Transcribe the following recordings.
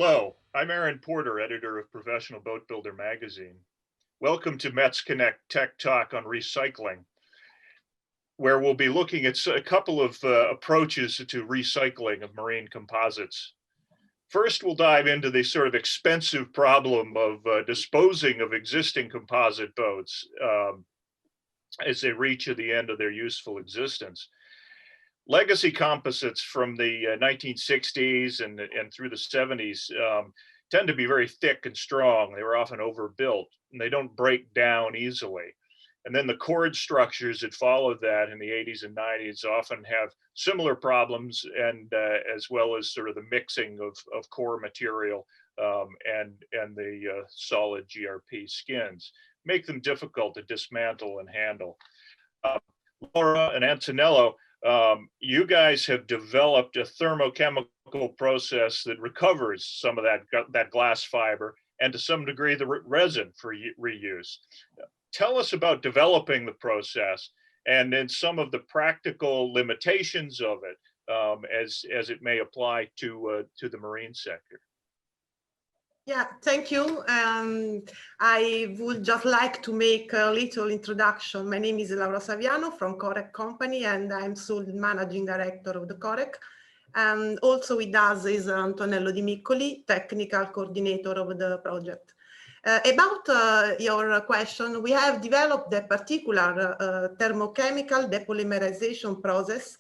Hello, I'm Aaron Porter, editor of Professional Boat Builder magazine. Welcome to Mets Connect Tech Talk on recycling, where we'll be looking at a couple of approaches to recycling of marine composites. First, we'll dive into the sort of expensive problem of disposing of existing composite boats as they reach the end of their useful existence. Legacy composites from the 1960s and through the 70s tend to be very thick and strong. They were often overbuilt and they don't break down easily. And then the cord structures that followed that in the 80s and 90s often have similar problems, and as well as sort of the mixing of core material and the solid GRP skins, make them difficult to dismantle and handle. Laura and Antonello, you guys have developed a thermochemical process that recovers some of that glass fiber and to some degree the resin for reuse. Tell us about developing the process and then some of the practical limitations of it as it may apply to the marine sector. Yeah, thank you. I would just like to make a little introduction. My name is Laura Saviano from Korek company, and I'm sole managing director of the Korek. Also with us is Antonello Dimiccoli, technical coordinator of the project. About your question, we have developed a particular thermochemical depolymerization process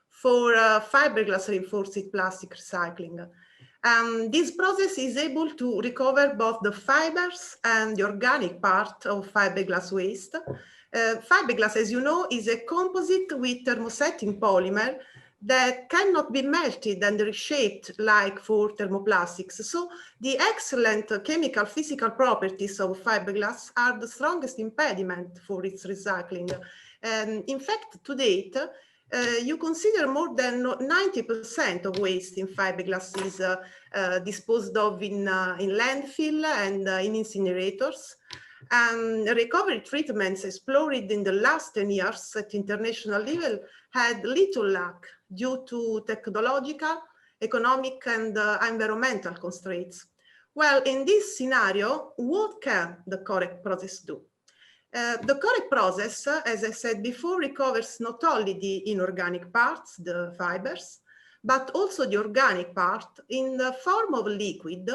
for fiberglass reinforced plastic recycling. This process is able to recover both the fibers and the organic part of fiberglass waste. Fiberglass, as you know, is a composite with thermosetting polymer that cannot be melted and reshaped like for thermoplastics. So the excellent chemical physical properties of fiberglass are the strongest impediment for its recycling. In fact, to date, you consider more than 90% of waste in fiberglass is disposed of in landfill and in incinerators. Recovery treatments explored in the last 10 years at international level had little luck due to technological, economic, and environmental constraints. Well, in this scenario, what can the Korek process do? The Korek process, as I said before, recovers not only the inorganic parts, the fibers, but also the organic part in the form of liquid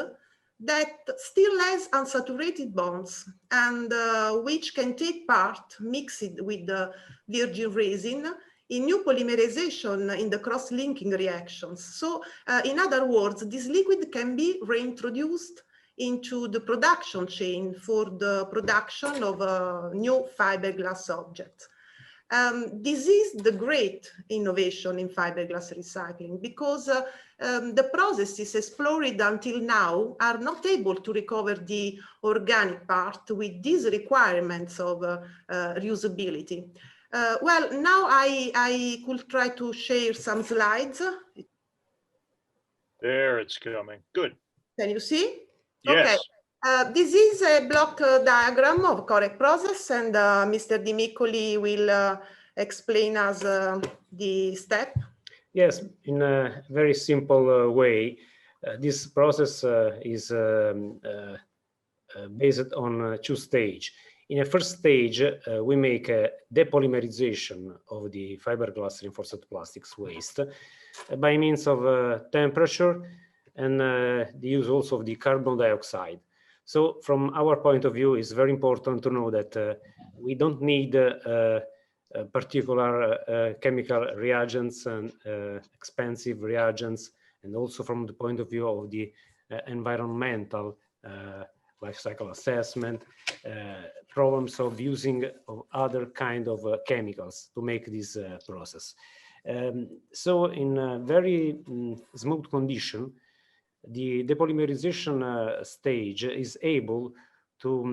that still has unsaturated bonds and which can take part mixed with the virgin resin in new polymerization in the cross-linking reactions. So in other words, this liquid can be reintroduced into the production chain for the production of new fiberglass objects. This is the great innovation in fiberglass recycling because the processes explored until now are not able to recover the organic part with these requirements of reusability. Well, now I could try to share some slides. There, it's coming. Good. Can you see? Yes. Okay. This is a block diagram of Korek process, and Mr. Dimiccoli will explain us the step. Yes, in a very simple way. This process is based on two stages. In a first stage, we make a depolymerization of the fiberglass reinforced plastics waste by means of temperature and the use also of the carbon dioxide. So from our point of view, it's very important to know that we don't need particular chemical reagents and expensive reagents, and also from the point of view of the environmental life cycle assessment, problems of using of other kind of chemicals to make this process. So in a very smooth condition, the depolymerization stage is able to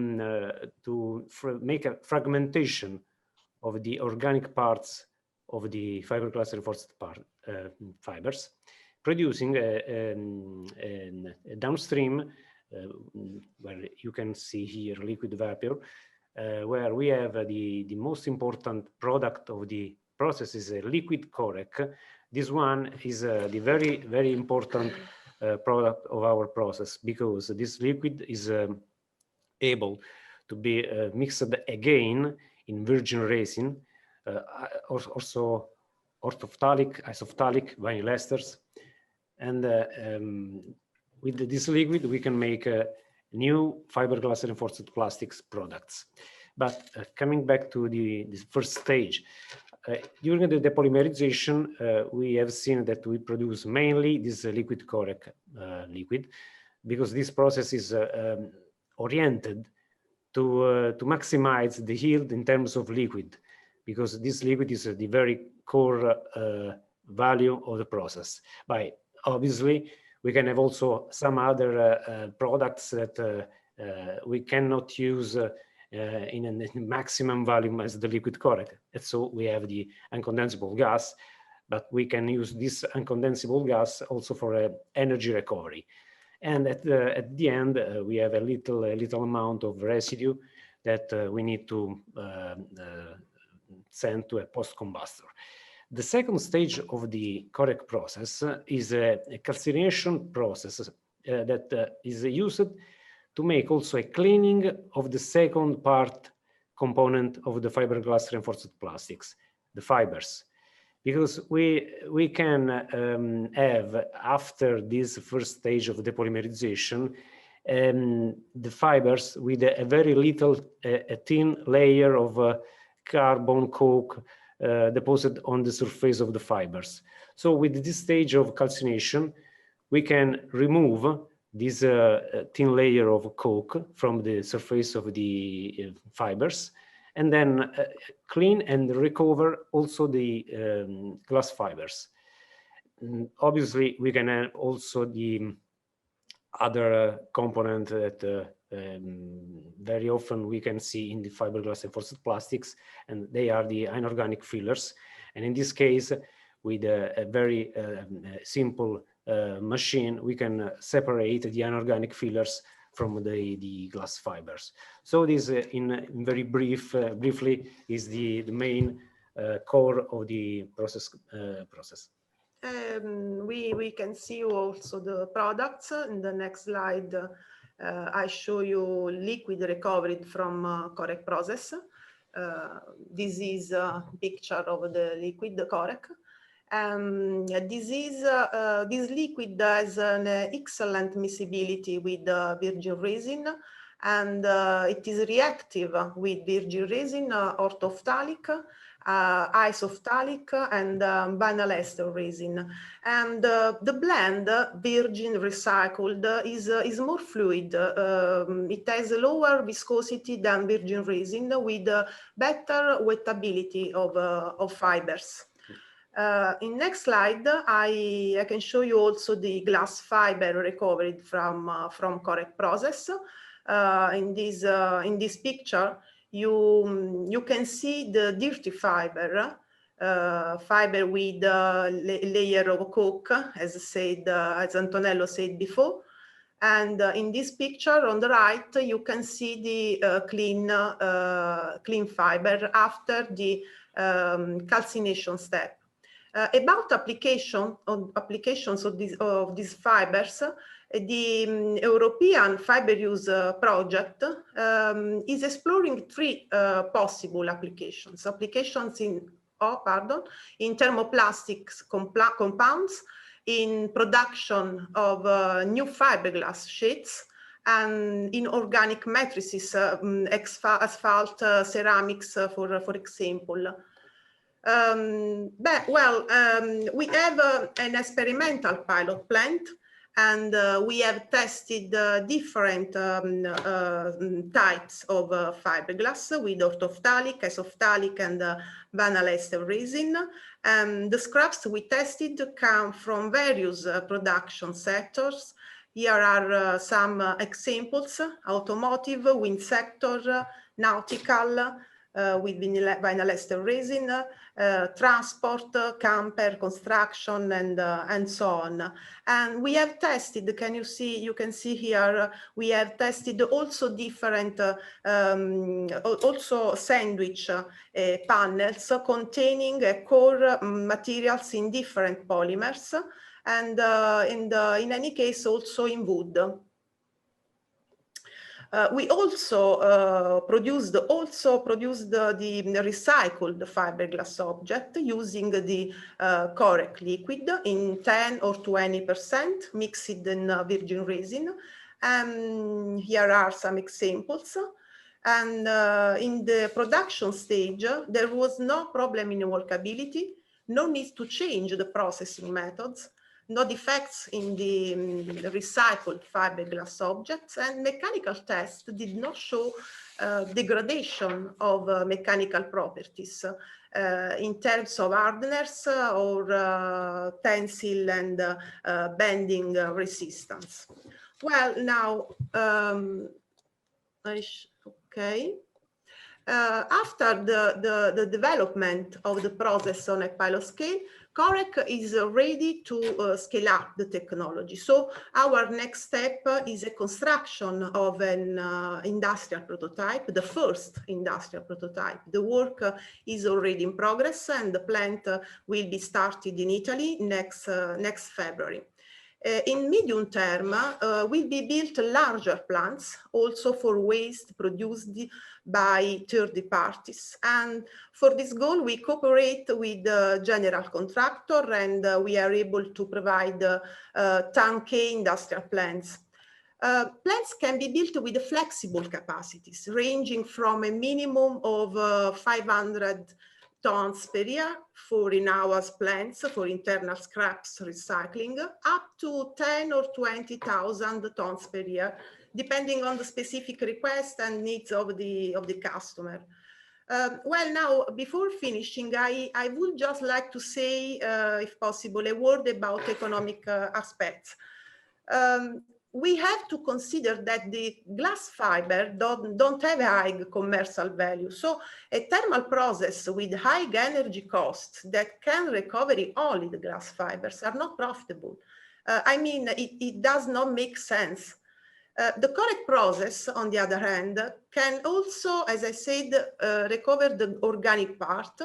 make a fragmentation of the organic parts of the fiberglass reinforced fibers, producing a downstream, where you can see here liquid vapor, where we have the most important product of the process is a liquid Korek. This one is the very important product of our process, because this liquid is able to be mixed again in virgin resin, also orthophthalic, isophthalic, vinyl esters. And with this liquid, we can make new fiberglass reinforced plastics products. But coming back to the first stage, during the depolymerization, we have seen that we produce mainly this liquid Korek liquid, because this process is oriented to maximize the yield in terms of liquid, because this liquid is the very core value of the process. But obviously, we can have also some other products that we cannot use in a maximum volume as the liquid Korek. And so we have the uncondensable gas, but we can use this uncondensable gas also for energy recovery. And at the end, we have a little amount of residue that we need to send to a post-combustor. The second stage of the Korek process is a calcination process that is used to make also a cleaning of the second part component of the fiberglass reinforced plastics, the fibers. Because we can have, after this first stage of depolymerization, the fibers with a very little, a thin layer of carbon coke deposited on the surface of the fibers. So with this stage of calcination, we can remove this thin layer of coke from the surface of the fibers, and then clean and recover also the glass fibers. Obviously, we can have also the other component that very often we can see in the fiberglass reinforced plastics, and they are the inorganic fillers. And in this case, with a very simple machine, we can separate the inorganic fillers from the glass fibers. So this, in very briefly, is the main core of the process. We can see also the products. In the next slide, I show you liquid recovered from Korek process. This is a picture of the liquid Korek. This liquid has an excellent miscibility with virgin resin, and it is reactive with virgin resin, orthophthalic, isophthalic, and vinyl ester resin. And the blend, virgin recycled, is more fluid. It has a lower viscosity than virgin resin, with better wettability of fibers. In next slide, I can show you also the glass fiber recovered from Korek process. In this picture, you can see the dirty fiber, fiber with a layer of coke, as Antonello said before. And in this picture on the right, you can see the clean fiber after the calcination step. About applications of these fibers, the European Fiber Use Project is exploring three possible applications. In thermoplastics compounds, in production of new fiberglass sheets, and in organic matrices, asphalt, ceramics, for example. We have an experimental pilot plant, and we have tested different types of fiberglass with orthophthalic, isophthalic, and vinyl ester resin. The scraps we tested come from various production sectors. Here are some examples: automotive, wind sector, nautical, with vinyl ester resin, transport, camper, construction, and so on. And we have tested, you can see here, we have tested also different, also sandwich panels containing core materials in different polymers, and in any case also in wood. We also produced the recycled fiberglass object using the Korek liquid in 10 or 20% mixed in virgin resin. Here are some examples. And in the production stage, there was no problem in workability, no need to change the processing methods, no defects in the recycled fiberglass objects, and mechanical tests did not show degradation of mechanical properties in terms of hardness or tensile and bending resistance. Well, now, okay. After the development of the process on a pilot scale, Korek is ready to scale up the technology. So our next step is a construction of an industrial prototype, the first industrial prototype. The work is already in progress, and the plant will be started in Italy next February. In medium term, will be built larger plants also for waste produced by third parties. And for this goal, we cooperate with the general contractor, and we are able to provide turnkey industrial plants. Plants can be built with flexible capacities, ranging from a minimum of 500 tons per year for in-house plants for internal scraps recycling, up to 10 or 20,000 tons per year, depending on the specific request and needs of the customer. Well, now, before finishing, I would just like to say, if possible, a word about economic aspects. We have to consider that the glass fiber don't have a high commercial value. So a thermal process with high energy costs that can recover only the glass fibers are not profitable. I mean, it does not make sense. The Korek process, on the other hand, can also, as I said, recover the organic part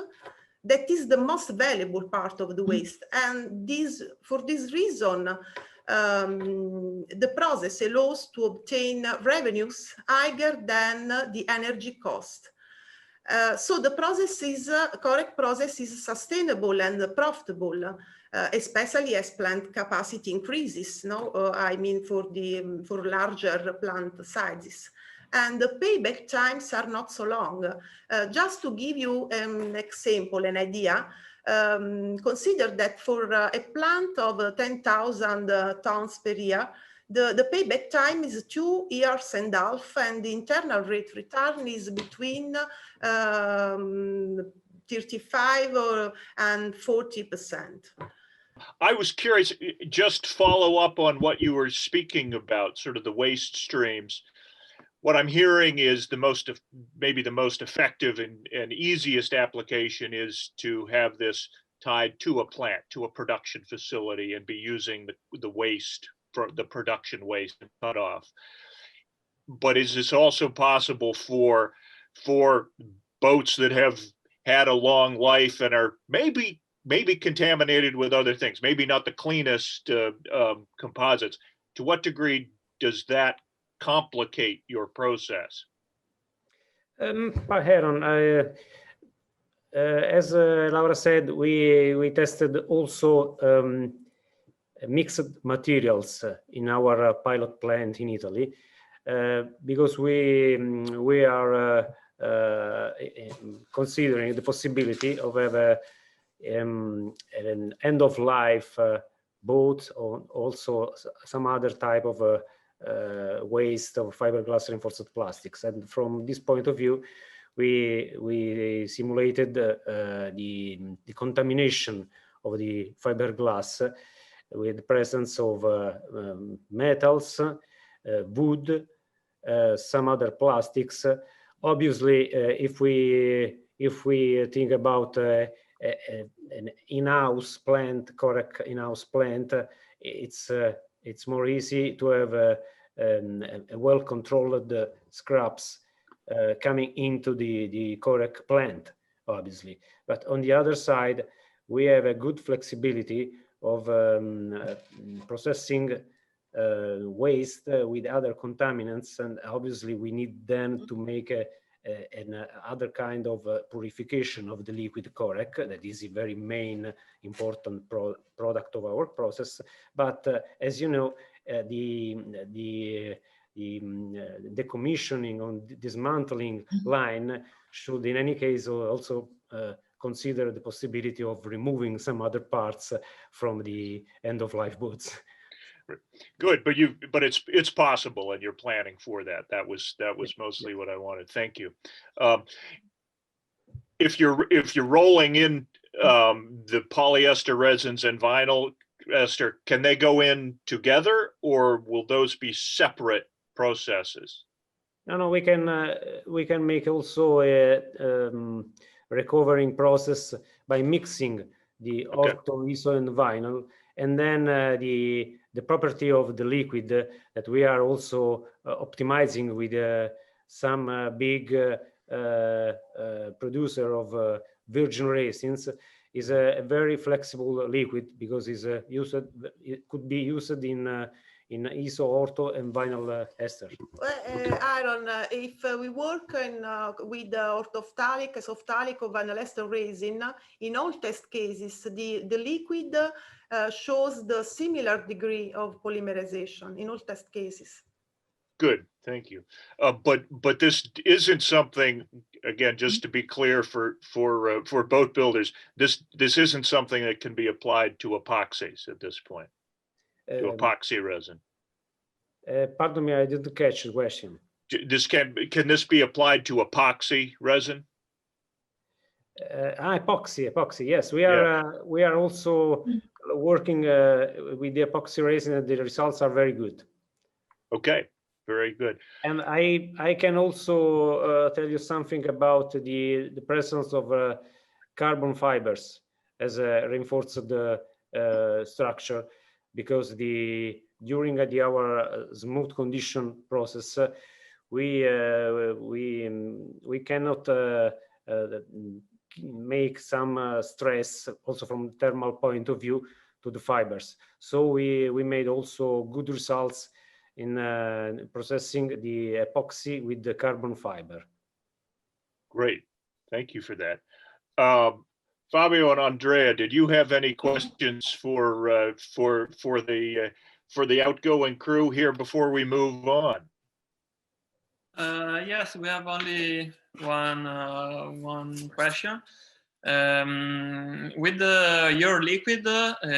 that is the most valuable part of the waste. And for this reason, the process allows to obtain revenues higher than the energy cost. So the Korek process is sustainable and profitable, especially as plant capacity increases. I mean for larger plant sizes. And the payback times are not so long. Just to give you an example, an idea, consider that for a plant of 10,000 tons per year, the payback time is 2.5 years, and the internal rate return is between 35 and 40%. I was curious, just follow up on what you were speaking about, sort of the waste streams. What I'm hearing is maybe the most effective and easiest application is to have this tied to a plant, to a production facility, and be using the waste, for the production waste and cut off. But is this also possible for boats that have had a long life and are maybe contaminated with other things, maybe not the cleanest composites? To what degree does that complicate your process? Heron, as Laura said, we tested also mixed materials in our pilot plant in Italy, because we are considering the possibility of have an end-of-life boat, or also some other type of waste of fiberglass reinforced plastics. And from this point of view, we simulated the contamination of the fiberglass with the presence of metals, wood, some other plastics, Obviously, if we think about an in-house plant, Korek in-house plant, it's more easy to have a well-controlled scraps coming into the Korek plant, obviously. But on the other side, we have a good flexibility of processing waste with other contaminants, and obviously we need then to make an other kind of purification of the liquid Korek. That is a very main important product of our process. But as you know, the decommissioning on dismantling line should in any case also consider the possibility of removing some other parts from the end-of-life goods. Good, but it's possible, and you're planning for that. That was mostly what I wanted. Thank you. If you're rolling in the polyester resins and vinyl ester, can they go in together, or will those be separate processes? No, we can make also a recovering process by mixing the ortho, iso, and vinyl, and then the property of the liquid that we are also optimizing with some big producer of virgin resins is a very flexible liquid, because it could be used in iso, ortho, and vinyl ester. Aaron, if we work with orthophthalic, sophthalic, or vinyl ester resin, in all test cases, the liquid shows the similar degree of polymerization in all test cases. Good, thank you. But this isn't something, again, just to be clear for boat builders, this isn't something that can be applied to epoxies at this point, to epoxy resin. Pardon me, I didn't catch the question. Can this be applied to epoxy resin? Epoxy, yes. We are also working with the epoxy resin, and the results are very good. Okay, very good. And I can also tell you something about the presence of carbon fibers as a reinforced structure, because during our smooth condition process, we cannot make some stress also from thermal point of view to the fibers. So we made also good results in processing the epoxy with the carbon fiber. Great, thank you for that. Fabio and Andrea, did you have any questions for the outgoing crew here before we move on? Yes, we have only one question. With your liquid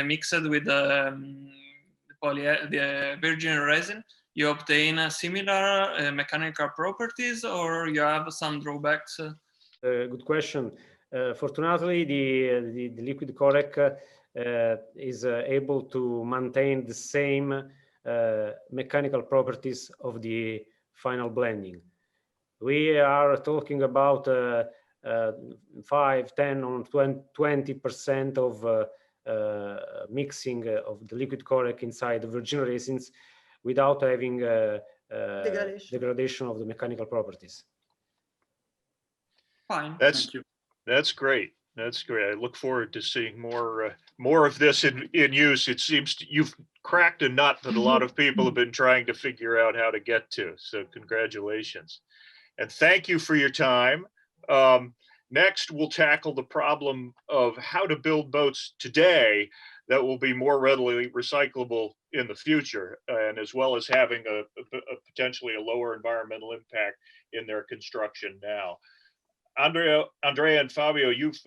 mixed with the virgin resin, you obtain similar mechanical properties, or you have some drawbacks? Good question. Fortunately, the liquid Korek is able to maintain the same mechanical properties of the final blending. We are talking about 5, 10, or 20% of mixing of the liquid Korek inside the virgin resins without having degradation of the mechanical properties. Fine. Thank you. That's great. That's great. I look forward to seeing more of this in use. It seems you've cracked a nut that a lot of people have been trying to figure out how to get to. So congratulations. And thank you for your time. Next, we'll tackle the problem of how to build boats today that will be more readily recyclable in the future, and as well as having a potentially a lower environmental impact in their construction now. Andrea and Fabio, you've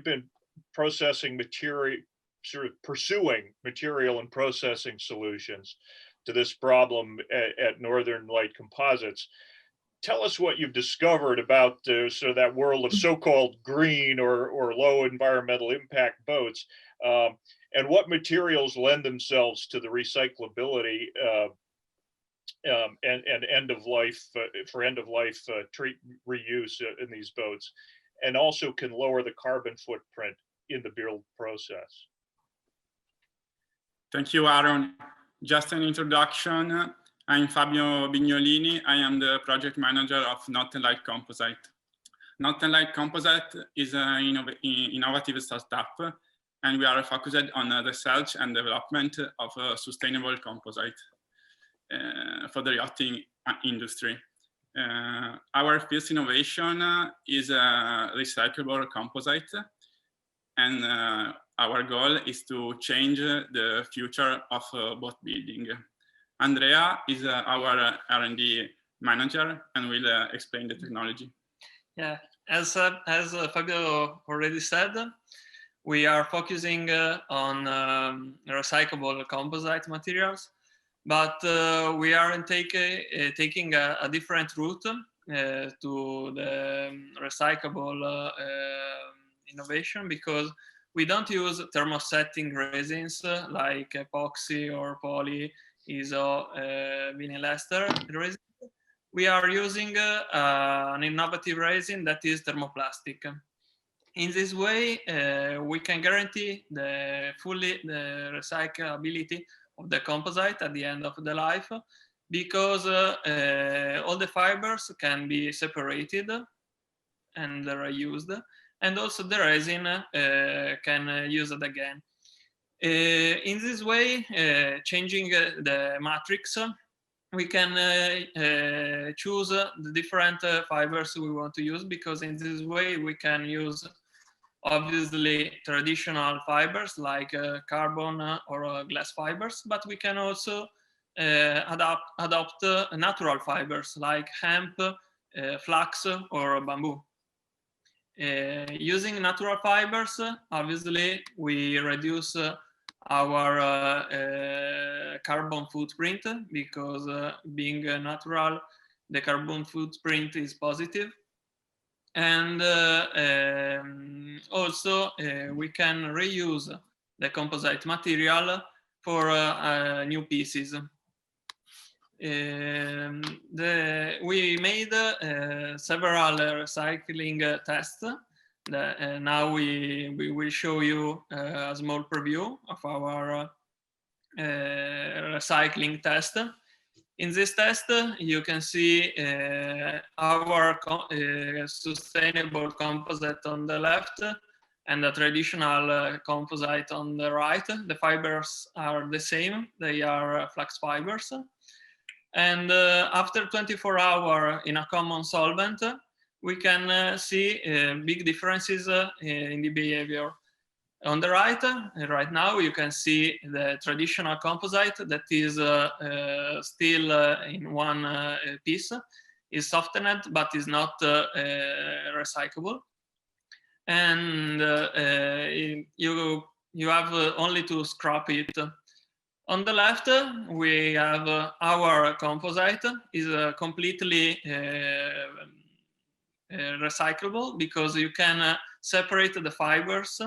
been processing material, sort of pursuing material and processing solutions to this problem at Northern Light Composites. Tell us what you've discovered about that world of so-called green or low environmental impact boats, and what materials lend themselves to the recyclability and end of life for end of life treat reuse in these boats, and also can lower the carbon footprint in the build process. Thank you, Aaron. Just an introduction. I'm Fabio Bignolini. I am the project manager of Notthelight Composite. Notthelight Composite is an innovative startup, and we are focused on the research and development of a sustainable composite for the yachting industry. Our first innovation is a recyclable composite, and our goal is to change the future of boat building. Andrea is our R&D manager and will explain the technology. Yeah, as Fabio already said, we are focusing on recyclable composite materials, but we are taking a different route to the recyclable innovation, because we don't use thermosetting resins like epoxy or poly, iso, vinyl ester resin. We are using an innovative resin that is thermoplastic. In this way, we can guarantee the recyclability of the composite at the end of the life, because all the fibers can be separated and reused, and also the resin can use it again. In this way, changing the matrix, we can choose the different fibers we want to use, because in this way we can use obviously traditional fibers like carbon or glass fibers, but we can also adopt natural fibers like hemp, flax, or bamboo. Using natural fibers, obviously we reduce our carbon footprint, because being natural, the carbon footprint is positive. And also we can reuse the composite material for new pieces. We made several recycling tests. Now we will show you a small preview of our recycling test. In this test, you can see our sustainable composite on the left and the traditional composite on the right. The fibers are the same, they are flax fibers. And after 24 hours in a common solvent, we can see big differences in the behavior. On the right, right now, you can see the traditional composite that is still in one piece, is softened, but is not recyclable. And you have only to scrap it. On the left, we have our composite is completely recyclable, because you can separate the fibers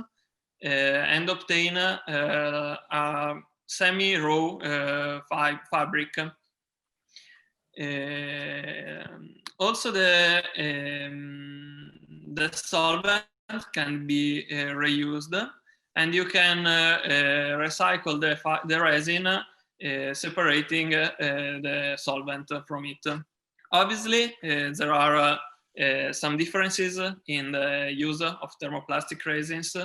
and obtain a semi-raw fabric. Also, the solvent can be reused, and you can recycle the resin, separating the solvent from it. Obviously, there are some differences in the use of thermoplastic resins.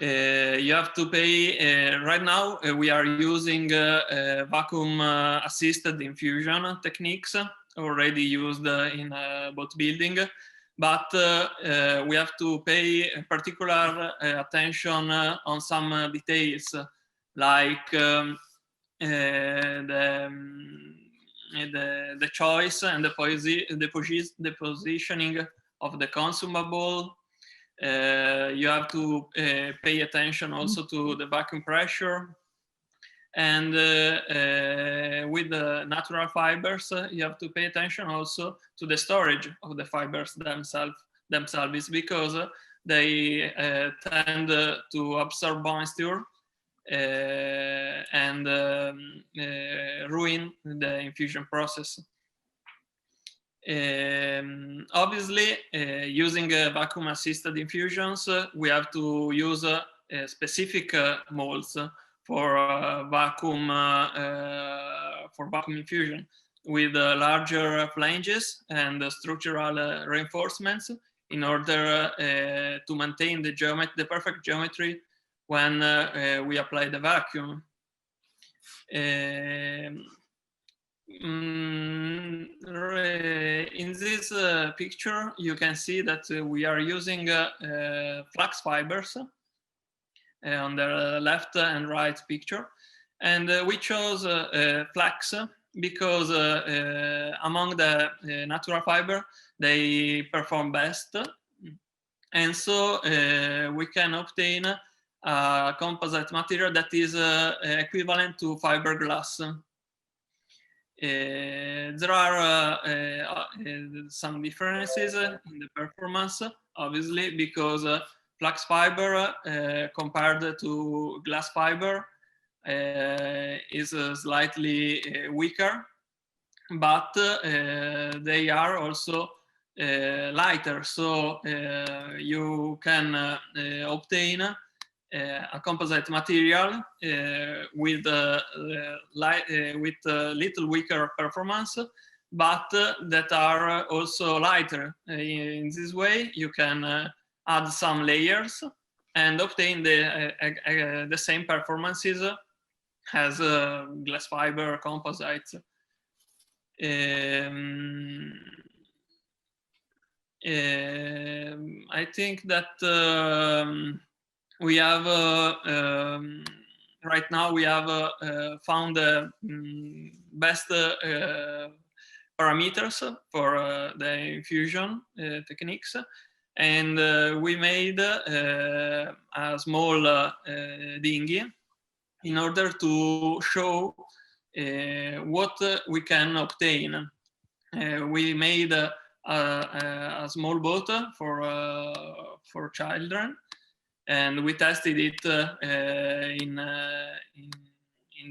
You have to pay, right now we are using vacuum assisted infusion techniques already used in boat building, but we have to pay particular attention on some details, like the choice and the positioning of the consumable. You have to pay attention also to the vacuum pressure, and with the natural fibers, you have to pay attention also to the storage of the fibers themselves, because they tend to absorb moisture and ruin the infusion process. Obviously, using vacuum-assisted infusions, we have to use specific molds for vacuum infusion with larger flanges and structural reinforcements in order to maintain the perfect geometry when we apply the vacuum. In this picture, you can see that we are using flax fibers on the left and right picture. And we chose flax because among the natural fiber, they perform best. And so we can obtain a composite material that is equivalent to fiberglass. There are some differences in the performance, obviously, because flax fiber compared to glass fiber is slightly weaker, but they are also lighter, so you can obtain a composite material with little weaker performance, but that are also lighter. In this way, you can add some layers and obtain the same performances as glass fiber composites. I think that we have right now we have found the best parameters for the infusion techniques, and we made a small dinghy in order to show what we can obtain. We made a small boat for children, and we tested it in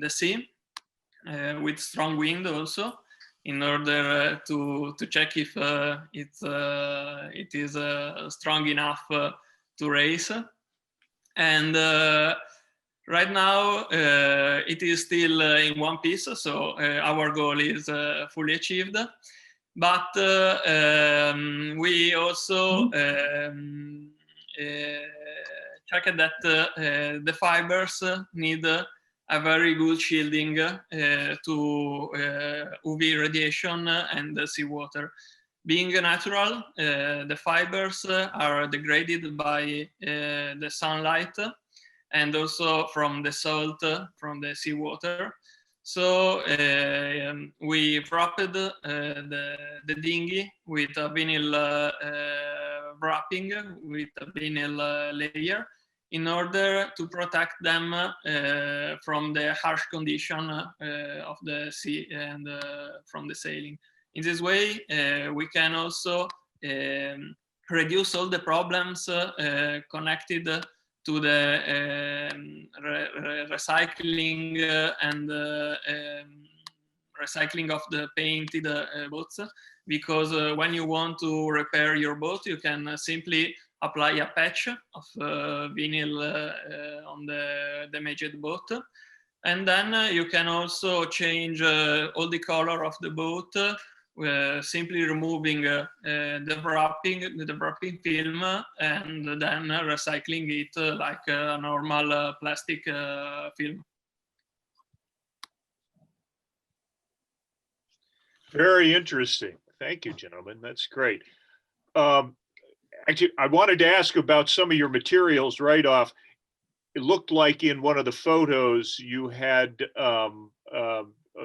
the sea with strong wind also, in order to check if it is strong enough to race. And right now it is still in one piece, so our goal is fully achieved. But we also checked that the fibers need a very good shielding to UV radiation and seawater. Being natural, the fibers are degraded by the sunlight and also from the salt from the seawater. So we wrapped the dinghy with a vinyl wrapping, with a vinyl layer, in order to protect them from the harsh condition of the sea and from the sailing. In this way, we can also reduce all the problems connected to the recycling and recycling of the painted boats, because when you want to repair your boat, you can simply apply a patch of vinyl on the damaged boat, and then you can also change all the color of the boat simply removing the wrapping film and then recycling it like a normal plastic film. Very interesting. Thank you, gentlemen. That's great. Actually, I wanted to ask about some of your materials right off. It looked like in one of the photos you had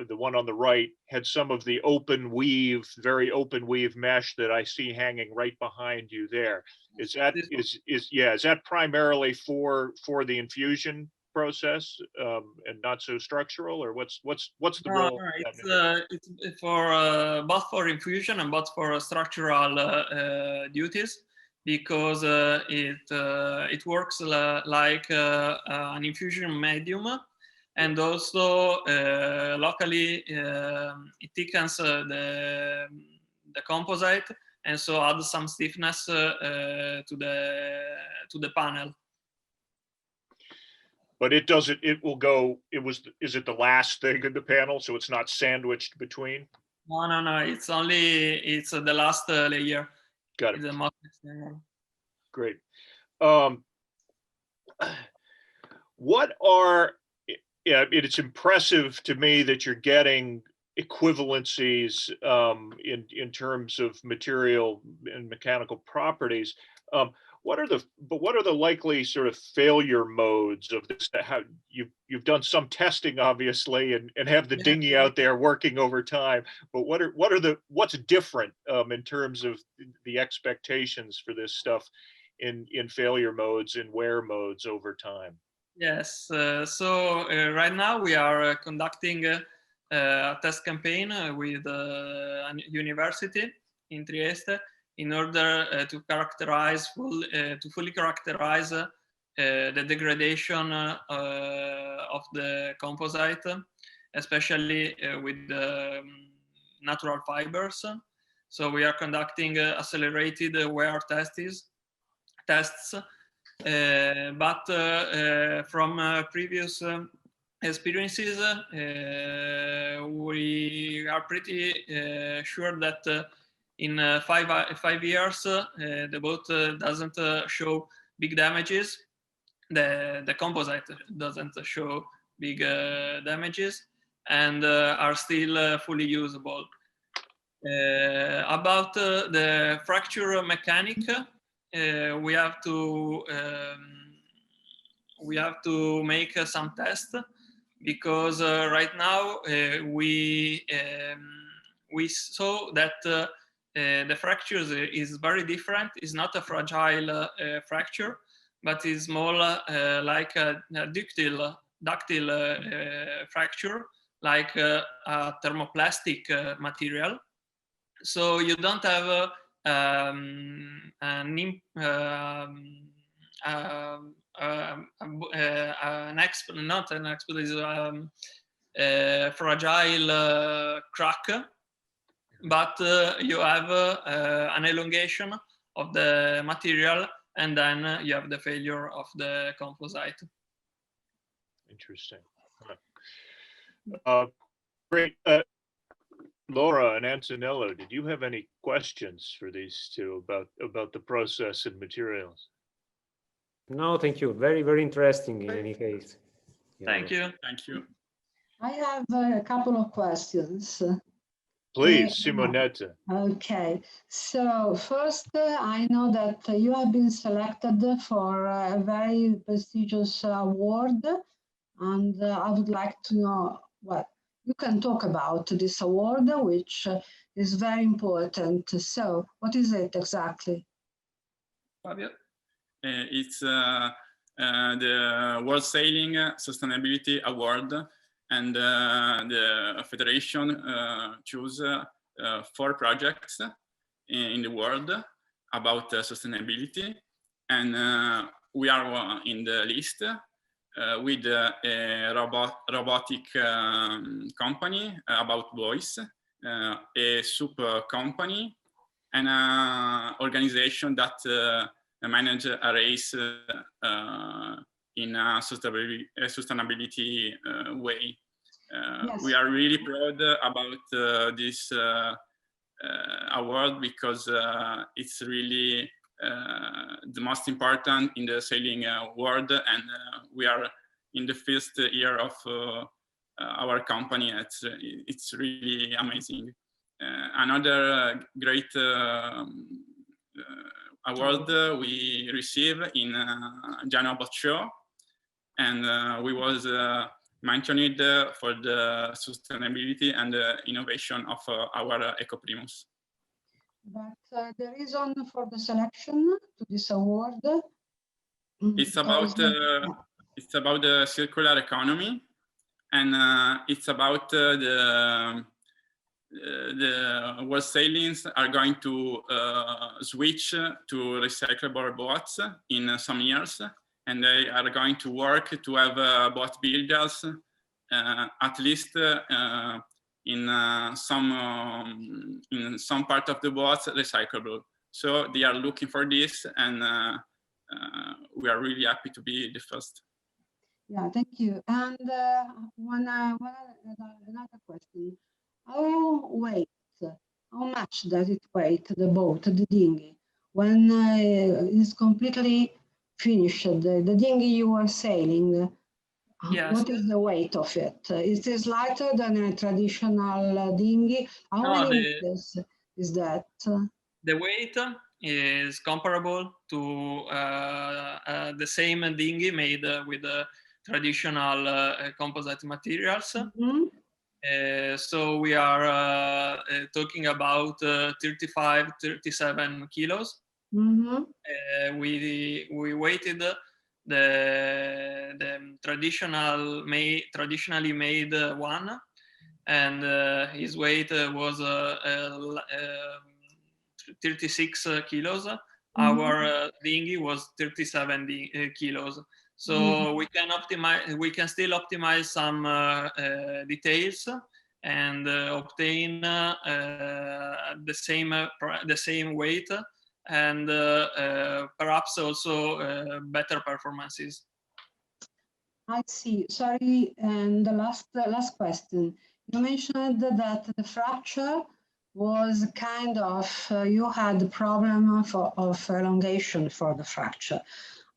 the one on the right had some of the open weave, very open weave mesh that I see hanging right behind you there. Is that is that primarily for the infusion process and not so structural, or what's the role? It's for both for infusion and both for structural duties, because it works like an infusion medium, and also locally it thickens the composite, and so adds some stiffness to the panel. But it doesn't, it will go, is it the last thing in the panel? So it's not sandwiched between? No, it's the last layer. Got It's it. the most external. Great. What are, yeah, it's impressive to me that you're getting equivalencies in terms of material and mechanical properties. What are the likely sort of failure modes of this? How you've done some testing, obviously, and have the dinghy out there working over time. But what's different in terms of the expectations for this stuff in failure modes and wear modes over time? Yes. So right now we are conducting a test campaign with a university in Trieste, in order to fully characterize the degradation of the composite, especially with the natural fibers. So we are conducting accelerated wear tests. But from previous experiences, we are pretty sure that in 5 years, the boat doesn't show big damages. The composite doesn't show big damages, and are still fully usable. About the fracture mechanic, we have to make some tests, because right now we saw that the fracture is very different. It's not a fragile fracture, but is more like a ductile fracture, like a thermoplastic material. So you don't have fragile crack, but you have an elongation of the material, and then you have the failure of the composite. Interesting. Great. Laura and Antonello, did you have any questions for these two about the process and materials? No, thank you. Very, very interesting in any case. Thank you. Thank you. I have a couple of questions. Please, Simonetta. Okay, so first, I know that you have been selected for a very prestigious award, and I would like to know what you can talk about this award, which is very important. So, what is it exactly? Fabio? It's the World Sailing Sustainability Award, and the Federation chose 4 projects in the world about sustainability, and we are in the list with a robotic company about voice, a super company, and an organization that manage a race in a sustainability way. Yes. We are really proud about this award, because it's really the most important in the sailing world, and we are in the first year of our company. It's really amazing. Another great award we received in Genoa Boat Show, and we was mentioned for the sustainability and the innovation of our EcoPrimus. But the reason for the selection to this award? It's about the circular economy, and it's about the the world sailings are going to switch to recyclable boats in some years, and they are going to work to have boat builders at least in some part of the boats recyclable. So they are looking for this, and we are really happy to be the first. Yeah, thank you. And another question. How much does it weigh, the boat, the dinghy, when it's completely finished, the dinghy you were sailing? Yes. What is the weight of it? Is this lighter than a traditional dinghy? How many meters is that? The weight is comparable to the same dinghy made with traditional composite materials. Mm-hmm. So we are talking about 35, 37 kilos. Mm-hmm. We weighted the traditionally made one, and his weight was 36 kilos. Mm-hmm. Our dinghy was 37 kilos. So Mm-hmm. we can still optimize some details and obtain the same weight, and perhaps also better performances. I see. Sorry, and the last question. You mentioned that the fracture was kind of, you had the problem of elongation for the fracture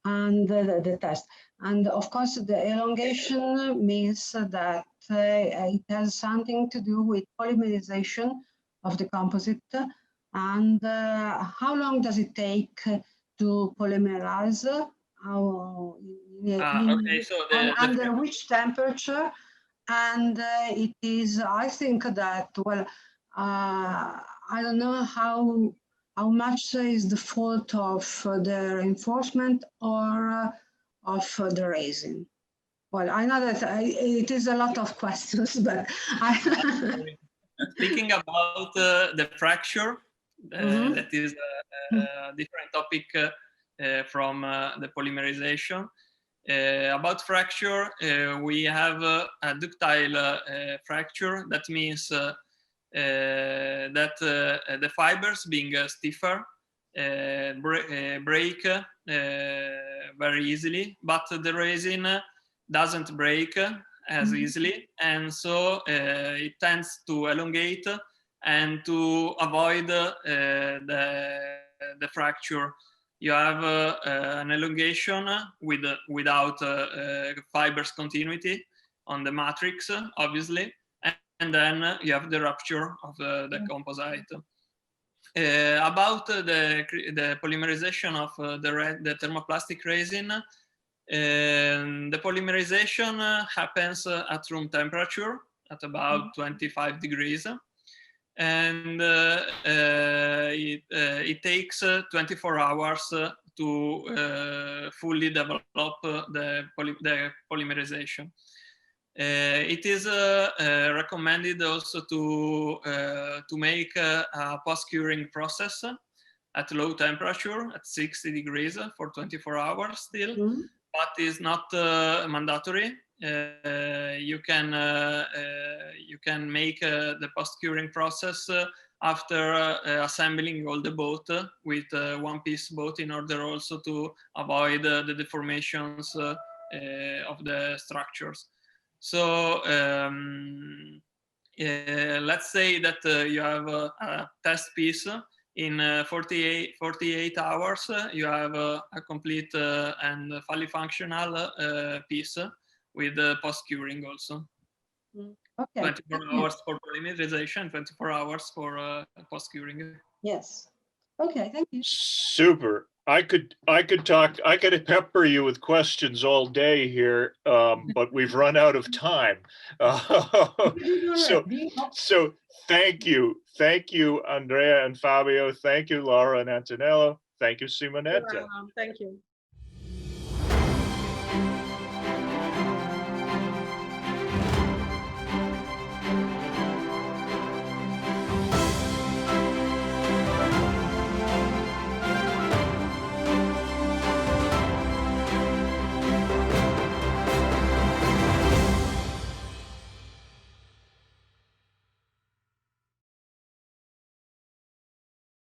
and the test. And of course, the elongation means that it has something to do with polymerization of the composite. And how long does it take to polymerize? Okay, so under which temperature? And it is, I think that, well, I don't know how much is the fault of the reinforcement or of the resin. Well, I know that it is a lot of questions, but Speaking about the fracture, Mm-hmm. that is a different topic from the polymerization. About fracture, we have a ductile fracture. That means that the fibers, being stiffer, break very easily, but the resin doesn't break as easily, and so it tends to elongate and to avoid the fracture. You have an elongation without fibers continuity on the matrix, obviously, and then you have the rupture of the composite. About the polymerization of the thermoplastic resin, the polymerization happens at room temperature at about 25 degrees. And it takes 24 hours to fully develop the polymerization. It is recommended also to make a post-curing process at low temperature, at 60 degrees for 24 hours still, but is not mandatory. You can make the post-curing process after assembling all the boat with one-piece boat, in order also to avoid the deformations of the structures. So let's say that you have a test piece. In 48 hours, you have a complete and fully functional piece with post-curing also. Okay. 24 hours for polymerization, 24 hours for post-curing. Yes. Okay, thank you. Super. I could pepper you with questions all day here, but we've run out of time. So thank you, Andrea and Fabio. Thank you, Laura and Antonello. Thank you, Simonetta. Thank you.